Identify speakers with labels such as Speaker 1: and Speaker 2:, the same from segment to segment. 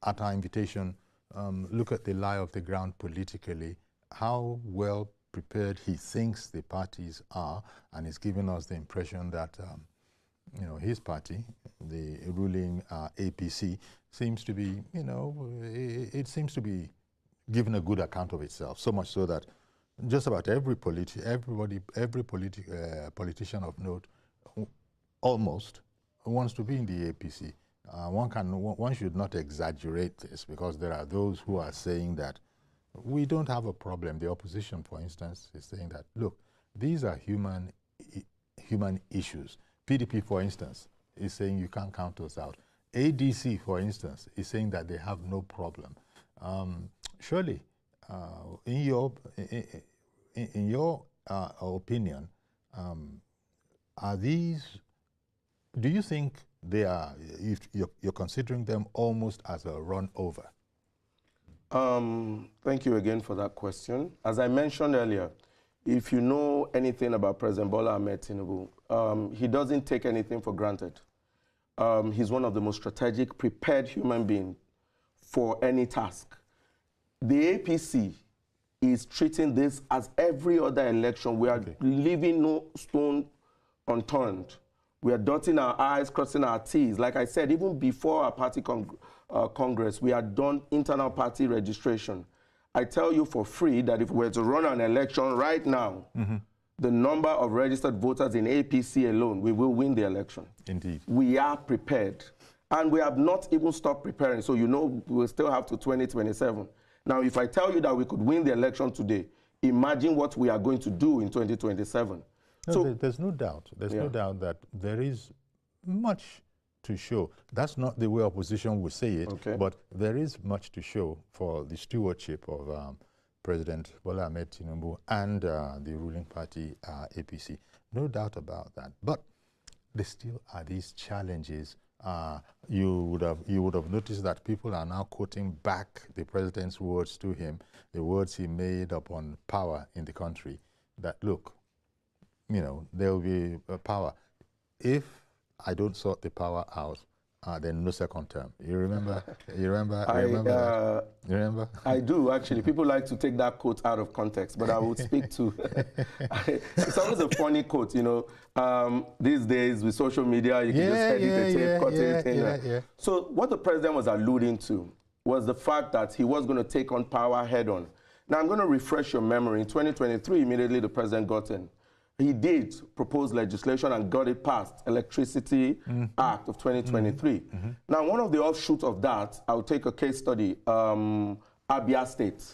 Speaker 1: at our invitation, look at the lie of the ground politically, how well prepared he thinks the parties are, and he's given us the impression that you know, his party, the ruling APC, seems to be, you know, it seems to be giving a good account of itself, so much so that just about every politician of note almost wants to be in the APC. One should not exaggerate this, because there are those who are saying that we don't have a problem. The opposition, for instance, is saying that, look, these are human issues. PDP, for instance, is saying you can't count us out. ADC, for instance, is saying that they have no problem. Surely, in your opinion, are these? Do you think they are? If you're considering them almost as a run over?
Speaker 2: Thank you again for that question. As I mentioned earlier, if you know anything about President Bola Ahmed Tinubu, he doesn't take anything for granted. He's one of the most strategic, prepared human beings for any task. The APC is treating this as every other election. We are leaving no stone unturned. We are dotting our I's, crossing our T's. Like I said, even before our party Congress, we had done internal party registration. I tell you for free that if we were to run an election right now, the number of registered voters in APC alone, we will win the election.
Speaker 1: Indeed.
Speaker 2: We are prepared. And we have not even stopped preparing. So you know we'll still have to 2027. Now, if I tell you that we could win the election today, imagine what we are going to do in 2027.
Speaker 1: No,
Speaker 2: so
Speaker 1: there's no doubt. There's no doubt that there is much to show. That's not the way opposition would say it, but there is much to show for the stewardship of President Bola Ahmed Tinubu and the ruling party APC. No doubt about that. But there still are these challenges. You would have noticed that people are now quoting back the president's words to him, the words he made upon power in the country, that look, you know, there will be power. If I don't sort the power out, then no second term. You remember? You remember?
Speaker 2: I do, actually. People like to take that quote out of context, but I would speak to... It's always a funny quote, you know. These days with social media, you can just edit the tape, cut it. So what the president was alluding to was the fact that he was going to take on power head on. Now, I'm going to refresh your memory. In 2023, immediately the president got in. He did propose legislation and got it passed, Electricity Act of 2023. Now, one of the offshoots of that, I'll take a case study, Abia State.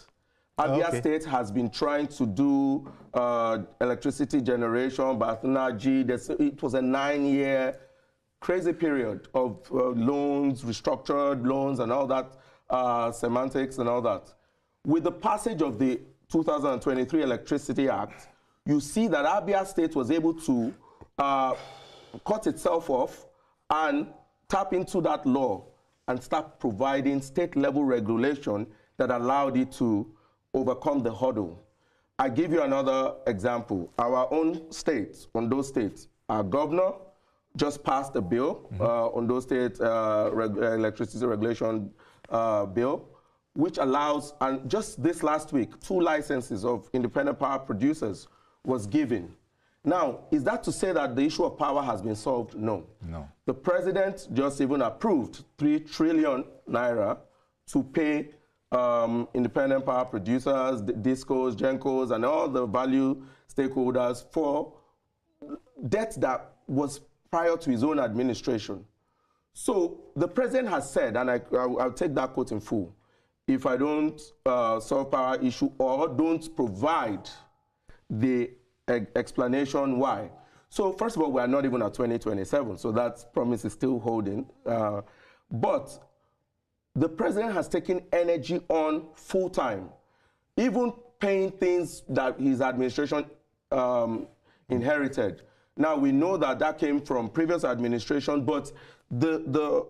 Speaker 2: Abia State has been trying to do electricity generation, but it was a 9-year crazy period of loans, restructured loans and all that, semantics and all that. With the passage of the 2023 Electricity Act, you see that Abia State was able to cut itself off and tap into that law and start providing state-level regulation that allowed it to overcome the hurdle. I give you another example. Our own state, Ondo State, our governor just passed a bill, Ondo State Electricity Regulation Bill, which allows, and just this last week, 2 licenses of independent power producers was given. Now, is that to say that the issue of power has been solved? No.
Speaker 1: No.
Speaker 2: The president just even approved 3 trillion naira to pay independent power producers, DISCOs, GENCOs, and all the value stakeholders for debt that was prior to his own administration. So the president has said, and I'll take that quote in full, if I don't solve power issue or don't provide the explanation why. So first of all, we are not even at 2027, so that promise is still holding. But the president has taken energy on full time, even paying things that his administration inherited. Now we know that that came from previous administration, but the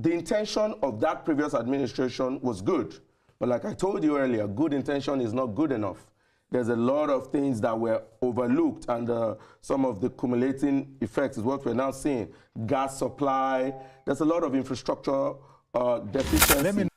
Speaker 2: intention of that previous administration was good. But like I told you earlier, good intention is not good enough. There's a lot of things that were overlooked, and some of the cumulating effects is what we're now seeing. Gas supply, there's a lot of infrastructure deficiency.